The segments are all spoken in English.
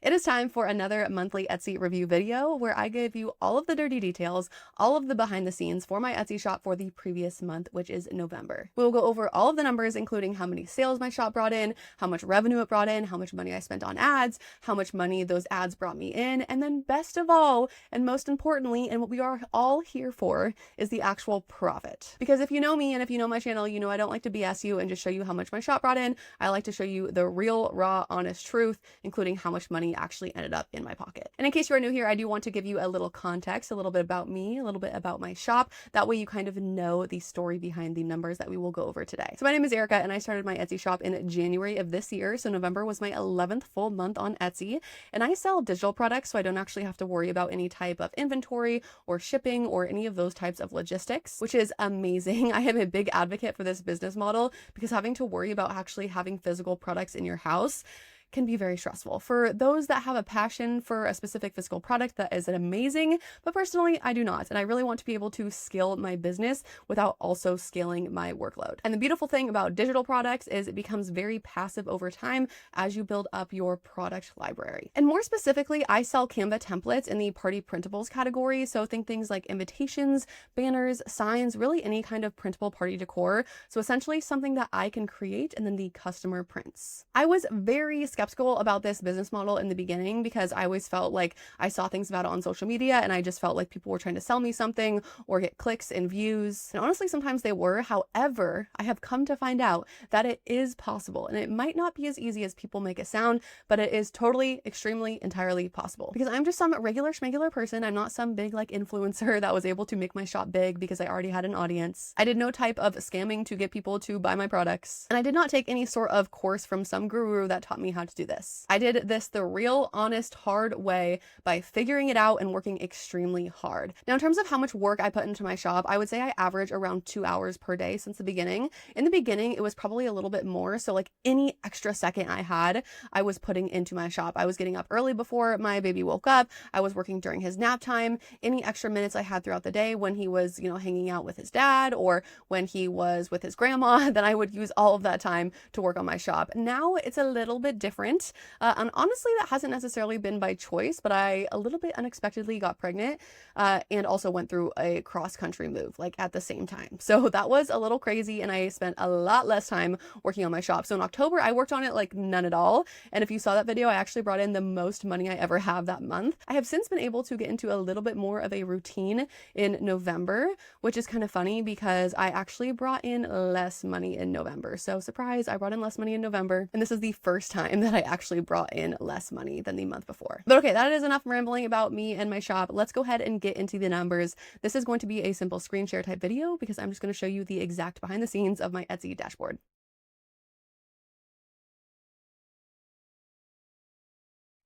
It is time for another monthly Etsy review video where I give you all of the dirty details, all of the behind the scenes for my Etsy shop for the previous month, which is November. We'll go over all of the numbers, including how many sales my shop brought in, how much revenue it brought in, how much money I spent on ads, how much money those ads brought me in, and then best of all, and most importantly, and what we are all here for, is the actual profit. Because if you know me and if you know my channel, you know I don't like to BS you and just show you how much my shop brought in. I like to show you the real, raw, honest truth, including how much money actually ended up in my pocket. And in case you are new here, I do want to give you a little context, a little bit about me, a little bit about my shop. That way you kind of know the story behind the numbers that we will go over today. So my name is Erica and I started my Etsy shop in January of this year. So November was my 11th full month on Etsy, and I sell digital products, so I don't actually have to worry about any type of inventory or shipping or any of those types of logistics, which is amazing. I am a big advocate for this business model because having to worry about actually having physical products in your house can be very stressful. For those that have a passion for a specific physical product, that is amazing, but personally I do not, and I really want to be able to scale my business without also scaling my workload. And the beautiful thing about digital products is it becomes very passive over time as you build up your product library. And more specifically, I sell Canva templates in the party printables category, so think things like invitations, banners, signs, really any kind of printable party decor. So essentially something that I can create and then the customer prints. I was very skeptical about this business model in the beginning because I always felt like I saw things about it on social media and I just felt like people were trying to sell me something or get clicks and views. And honestly, sometimes they were. However, I have come to find out that it is possible, and it might not be as easy as people make it sound, but it is totally, extremely, entirely possible. Because I'm just some regular schmegular person. I'm not some big like influencer that was able to make my shop big because I already had an audience. I did no type of scamming to get people to buy my products. And I did not take any sort of course from some guru that taught me how to do this. I did this the real, honest, hard way by figuring it out and working extremely hard. Now, in terms of how much work I put into my shop, I would say I average around 2 hours per day since the beginning. In the beginning, it was probably a little bit more. So like any extra second I had, I was putting into my shop. I was getting up early before my baby woke up. I was working during his nap time. Any extra minutes I had throughout the day when he was, hanging out with his dad or when he was with his grandma, then I would use all of that time to work on my shop. Now it's a little bit different. And honestly, that hasn't necessarily been by choice, but I a little bit unexpectedly got pregnant and also went through a cross-country move like at the same time. So that was a little crazy and I spent a lot less time working on my shop. So in October, I worked on it like none at all. And if you saw that video, I actually brought in the most money I ever have that month. I have since been able to get into a little bit more of a routine in November, which is kind of funny because I actually brought in less money in November. So surprise, I brought in less money in November. And this is the first time that I actually brought in less money than the month before. But okay, that is enough rambling about me and my shop. Let's go ahead and get into the numbers. This is going to be a simple screen share type video because I'm just going to show you the exact behind the scenes of my Etsy dashboard.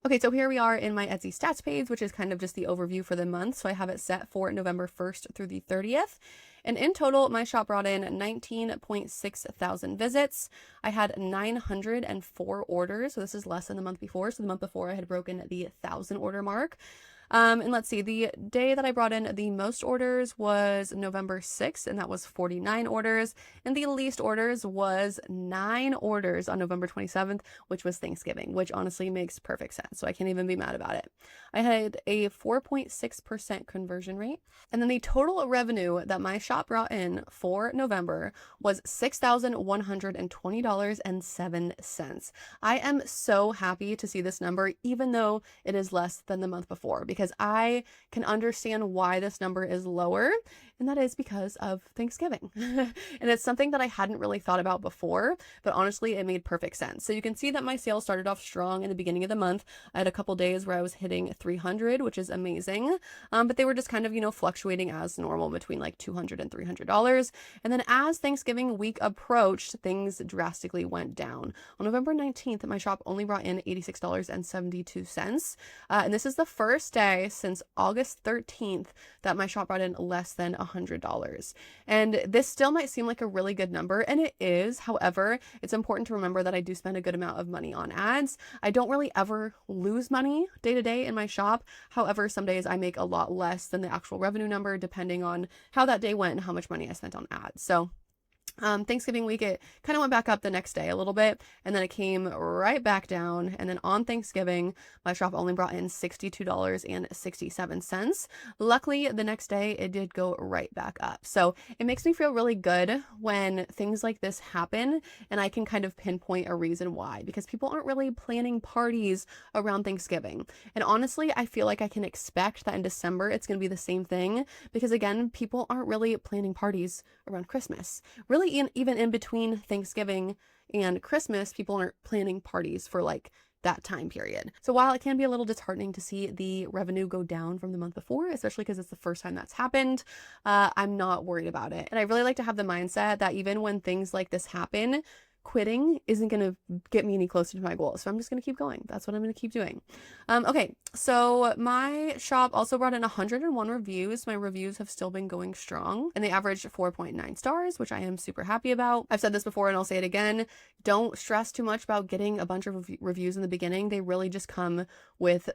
Okay, so here we are in my Etsy stats page, which is kind of just the overview for the month. So I have it set for November 1st through the 30th. And in total, my shop brought in 19.6 thousand visits. I had 904 orders. So this is less than the month before. So the month before I had broken the 1,000 order mark. And let's see, the day that I brought in the most orders was November 6th, and that was 49 orders. And the least orders was 9 orders on November 27th, which was Thanksgiving, which honestly makes perfect sense. So I can't even be mad about it. I had a 4.6% conversion rate. And then the total revenue that my shop brought in for November was $6,120.07. I am so happy to see this number, even though it is less than the month before, because I can understand why this number is lower, and that is because of Thanksgiving. And it's something that I hadn't really thought about before, but honestly, it made perfect sense. So you can see that my sales started off strong in the beginning of the month. I had a couple days where I was hitting 300, which is amazing. But they were just kind of, fluctuating as normal between like $200 and $300. And then as Thanksgiving week approached, things drastically went down. On November 19th, my shop only brought in $86.72. And this is the first day since August 13th that my shop brought in less than $100. And this still might seem like a really good number, and it is. However, it's important to remember that I do spend a good amount of money on ads. I don't really ever lose money day to day in my shop. However, some days I make a lot less than the actual revenue number depending on how that day went and how much money I spent on ads. So Thanksgiving week, it kind of went back up the next day a little bit, and then it came right back down. And then on Thanksgiving, my shop only brought in $62.67. Luckily, the next day it did go right back up. So it makes me feel really good when things like this happen and I can kind of pinpoint a reason why, because people aren't really planning parties around Thanksgiving. And honestly, I feel like I can expect that in December it's going to be the same thing, because again, people aren't really planning parties around Christmas. Really, even in between Thanksgiving and Christmas, people aren't planning parties for like that time period. So while it can be a little disheartening to see the revenue go down from the month before, especially because it's the first time that's happened, I'm not worried about it. And I really like to have the mindset that even when things like this happen, quitting isn't going to get me any closer to my goals. So I'm just going to keep going. That's what I'm going to keep doing. Okay, so my shop also brought in 101 reviews. My reviews have still been going strong, and they averaged 4.9 stars, which I am super happy about. I've said this before and I'll say it again. Don't stress too much about getting a bunch of reviews in the beginning. They really just come with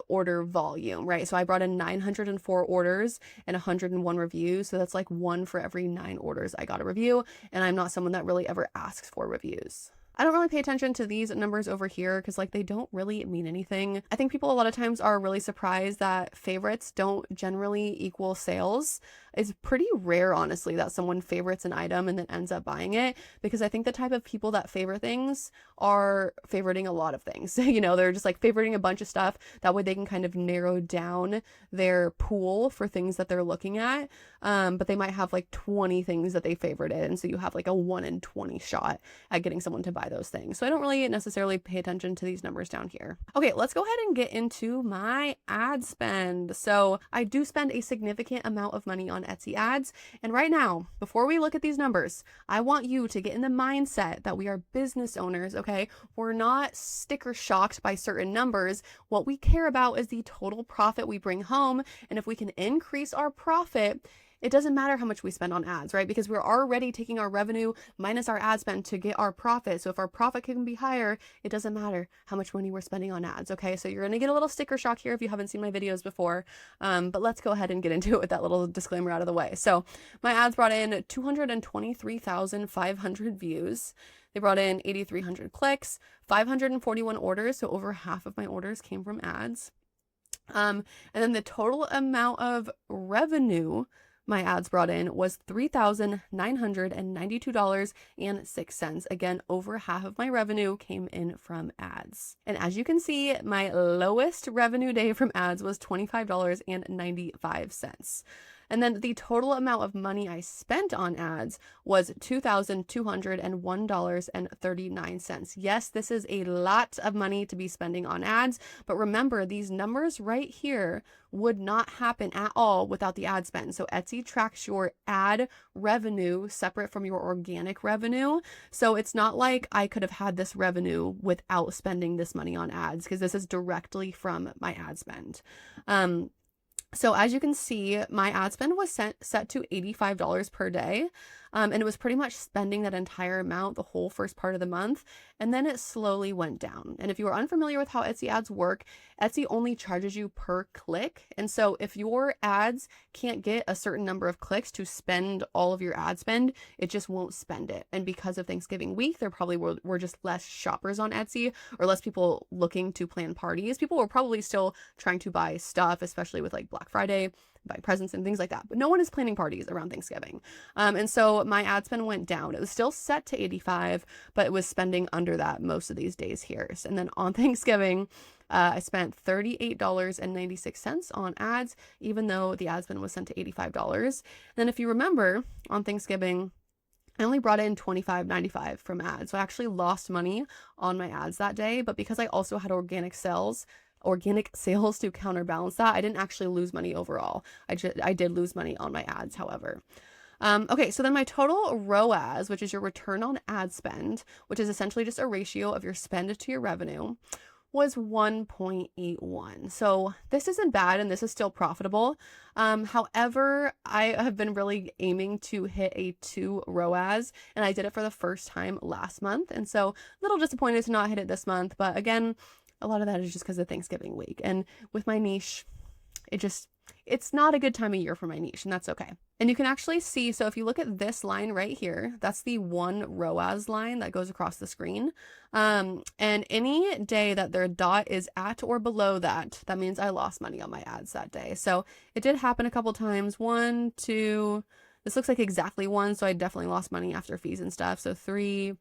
order volume, right? So I brought in 904 orders and 101 reviews. So that's like 1 for every 9 orders I got a review. And I'm not someone that really ever asks for reviews. I don't really pay attention to these numbers over here because like they don't really mean anything. I think people a lot of times are really surprised that favorites don't generally equal sales. It's pretty rare, honestly, that someone favorites an item and then ends up buying it, because I think the type of people that favor things are favoriting a lot of things. You know, they're just like favoriting a bunch of stuff. That way they can kind of narrow down their pool for things that they're looking at. But they might have like 20 things that they favorited. And so you have like a 1 in 20 shot at getting someone to buy those things. So I don't really necessarily pay attention to these numbers down here. Okay, let's go ahead and get into my ad spend. So I do spend a significant amount of money on Etsy ads. And right now, before we look at these numbers, I want you to get in the mindset that we are business owners, okay? We're not sticker shocked by certain numbers. What we care about is the total profit we bring home. And if we can increase our profit, it doesn't matter how much we spend on ads, right? Because we're already taking our revenue minus our ad spend to get our profit. So if our profit can be higher, it doesn't matter how much money we're spending on ads, okay? So you're going to get a little sticker shock here if you haven't seen my videos before. But let's go ahead and get into it with that little disclaimer out of the way. So my ads brought in 223,500 views. They brought in 8,300 clicks, 541 orders. So over half of my orders came from ads. And then the total amount of revenue my ads brought in was $3,992.06. Again, over half of my revenue came in from ads. And as you can see, my lowest revenue day from ads was $25.95. And then the total amount of money I spent on ads was $2,201.39. Yes, this is a lot of money to be spending on ads, but remember, these numbers right here would not happen at all without the ad spend. So Etsy tracks your ad revenue separate from your organic revenue. So it's not like I could have had this revenue without spending this money on ads, because this is directly from my ad spend. So as you can see, my ad spend was set to $85 per day. And it was pretty much spending that entire amount the whole first part of the month. And then it slowly went down. And if you are unfamiliar with how Etsy ads work, Etsy only charges you per click. And so if your ads can't get a certain number of clicks to spend all of your ad spend, it just won't spend it. And because of Thanksgiving week, there probably were just less shoppers on Etsy, or less people looking to plan parties. People were probably still trying to buy stuff, especially with like Black Friday, buy presents and things like that. But no one is planning parties around Thanksgiving. And so my ad spend went down. It was still set to 85, but it was spending under that most of these days here. And then on Thanksgiving, I spent $38.96 on ads, even though the ad spend was set to $85. And then if you remember, on Thanksgiving, I only brought in $25.95 from ads. So I actually lost money on my ads that day, but because I also had organic sales to counterbalance that, I didn't actually lose money overall. I did lose money on my ads, however. Okay, so then my total ROAS, which is your return on ad spend, which is essentially just a ratio of your spend to your revenue, was 1.81. So this isn't bad, and this is still profitable. However, I have been really aiming to hit a 2 ROAS, and I did it for the first time last month. And so a little disappointed to not hit it this month, but again, a lot of that is just because of Thanksgiving week. And with my niche, it just it's not a good time of year for my niche, and that's okay. And you can actually see, so if you look at this line right here, that's the 1 ROAS line that goes across the screen. And any day that their dot is at or below that, that means I lost money on my ads that day. So it did happen a couple times. 1, 2, this looks like exactly 1, so I definitely lost money after fees and stuff. So 3,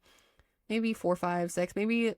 maybe 4, 5, 6, maybe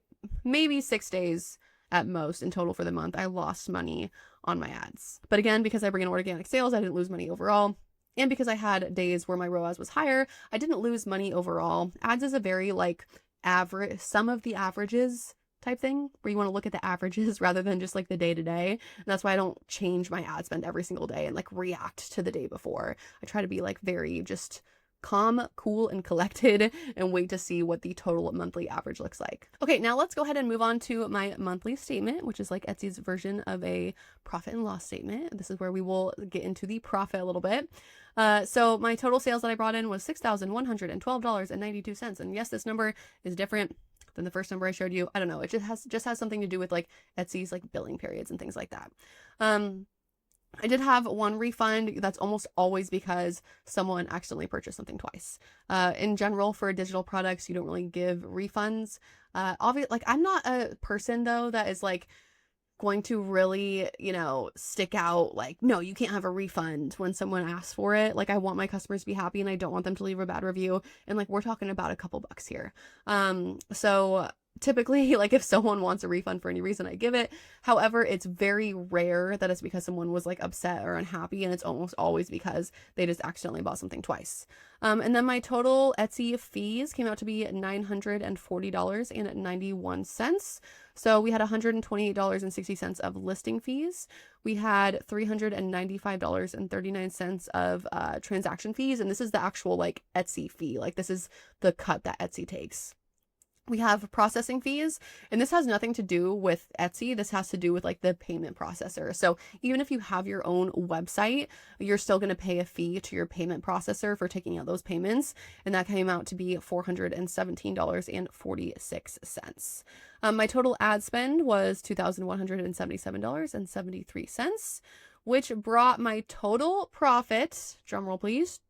6 days at most in total for the month, I lost money on my ads. But again, because I bring in organic sales, I didn't lose money overall. And because I had days where my ROAS was higher, I didn't lose money overall. Ads is a very like average, some of the averages type thing, where you want to look at the averages rather than just like the day to day. And that's why I don't change my ad spend every single day and like react to the day before. I try to be like very just calm, cool, and collected and wait to see what the total monthly average looks like. Okay, now let's go ahead and move on to my monthly statement, which is like Etsy's version of a profit and loss statement. This is where we will get into the profit a little bit. So my total sales that I brought in was $6,112.92. And yes, this number is different than the first number I showed you. I don't know. It just has something to do with like Etsy's like billing periods and things like that. I did have 1 refund. That's almost always because someone accidentally purchased something twice. In general, for digital products, you don't really give refunds. Obviously, like I'm not a person though that is like going to really, stick out like, no, you can't have a refund when someone asks for it. Like I want my customers to be happy and I don't want them to leave a bad review. And like we're talking about a couple bucks here. So typically, like if someone wants a refund for any reason, I give it. However, it's very rare that it's because someone was like upset or unhappy, and it's almost always because they just accidentally bought something twice. And then my total Etsy fees came out to be $940.91. So we had $128.60 of listing fees. We had $395.39 of transaction fees, and this is the actual like Etsy fee. Like this is the cut that Etsy takes. We have processing fees, and this has nothing to do with Etsy. This has to do with like the payment processor. So even if you have your own website, you're still going to pay a fee to your payment processor for taking out those payments. And that came out to be $417.46. My total ad spend was $2,177.73, which brought my total profit, drumroll please,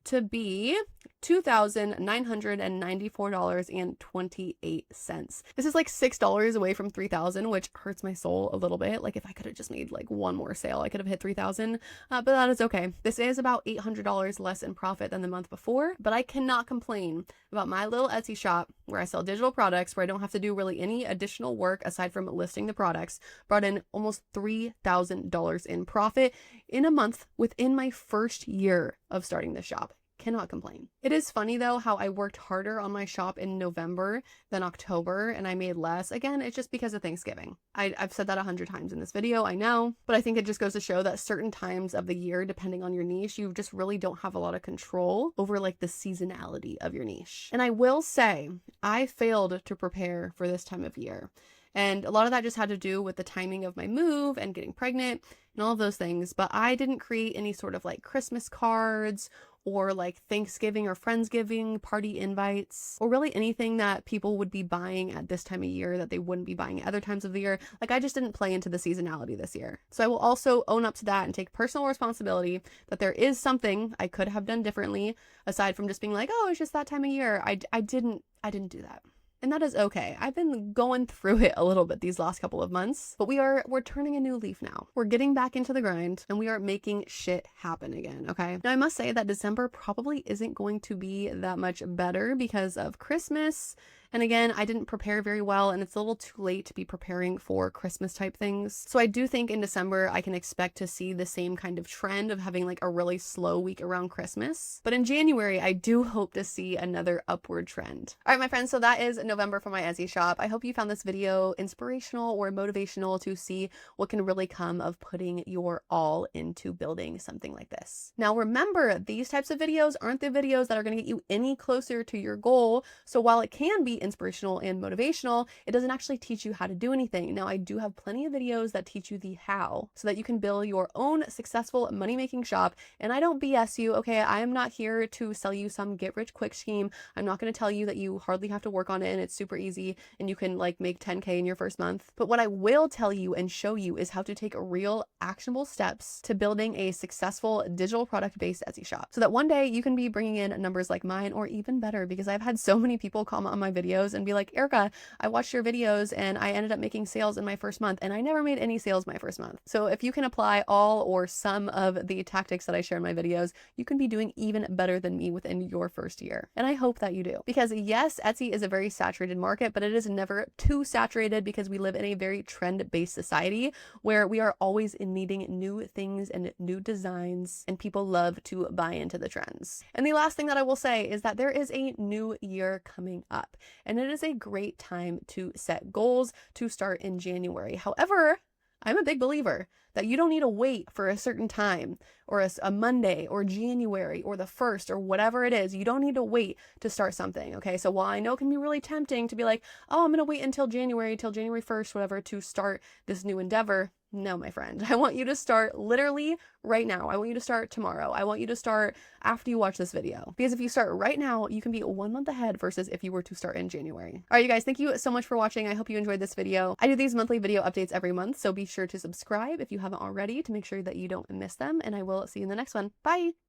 to be $2,994.28. This is like $6 away from $3,000, which hurts my soul a little bit. Like if I could have just made like 1 more sale, I could have hit $3,000, but that is okay. This is about $800 less in profit than the month before, but I cannot complain about my little Etsy shop where I sell digital products, where I don't have to do really any additional work aside from listing the products. Brought in almost $3,000 in profit in a month within my first year of starting this shop. Cannot complain. It is funny though how I worked harder on my shop in November than October and I made less. Again, it's just because of Thanksgiving. I've said that 100 times in this video, I know, but I think it just goes to show that certain times of the year, depending on your niche, you just really don't have a lot of control over like the seasonality of your niche. And I will say, I failed to prepare for this time of year. And a lot of that just had to do with the timing of my move and getting pregnant and all of those things. But I didn't create any sort of like Christmas cards or like Thanksgiving or Friendsgiving party invites, or really anything that people would be buying at this time of year that they wouldn't be buying at other times of the year. Like I just didn't play into the seasonality this year. So I will also own up to that and take personal responsibility that there is something I could have done differently aside from just being like, oh, it's just that time of year. I didn't do that. And that is okay. I've been going through it a little bit these last couple of months, but we're turning a new leaf now. We're getting back into the grind and we are making shit happen again, okay? Now I must say that December probably isn't going to be that much better because of Christmas. And again, I didn't prepare very well and it's a little too late to be preparing for Christmas type things. So I do think in December, I can expect to see the same kind of trend of having like a really slow week around Christmas. But in January, I do hope to see another upward trend. All right, my friends, so that is November for my Etsy shop. I hope you found this video inspirational or motivational to see what can really come of putting your all into building something like this. Now, remember, these types of videos aren't the videos that are going to get you any closer to your goal. So while it can be inspirational and motivational, it doesn't actually teach you how to do anything. Now, I do have plenty of videos that teach you the how so that you can build your own successful money-making shop. And I don't BS you, okay? I am not here to sell you some get-rich-quick scheme. I'm not going to tell you that you hardly have to work on it and it's super easy and you can like make 10K in your first month. But what I will tell you and show you is how to take real actionable steps to building a successful digital product-based Etsy shop so that one day you can be bringing in numbers like mine or even better, because I've had so many people comment on my videos and be like, Erica, I watched your videos and I ended up making sales in my first month and I never made any sales my first month. So if you can apply all or some of the tactics that I share in my videos, you can be doing even better than me within your first year. And I hope that you do, because yes, Etsy is a very saturated market, but it is never too saturated because we live in a very trend-based society where we are always needing new things and new designs, and people love to buy into the trends. And the last thing that I will say is that there is a new year coming up, and it is a great time to set goals to start in January. However, I'm a big believer that you don't need to wait for a certain time or a Monday or January or the 1st or whatever it is. You don't need to wait to start something, okay? So while I know it can be really tempting to be like, oh, I'm going to wait until January 1st, whatever, to start this new endeavor. No, my friend, I want you to start literally right now. I want you to start tomorrow. I want you to start after you watch this video, because if you start right now, you can be 1 month ahead versus if you were to start in January. All right, you guys, thank you so much for watching. I hope you enjoyed this video. I do these monthly video updates every month, so be sure to subscribe if you haven't already to make sure that you don't miss them, and I will see you in the next one. Bye.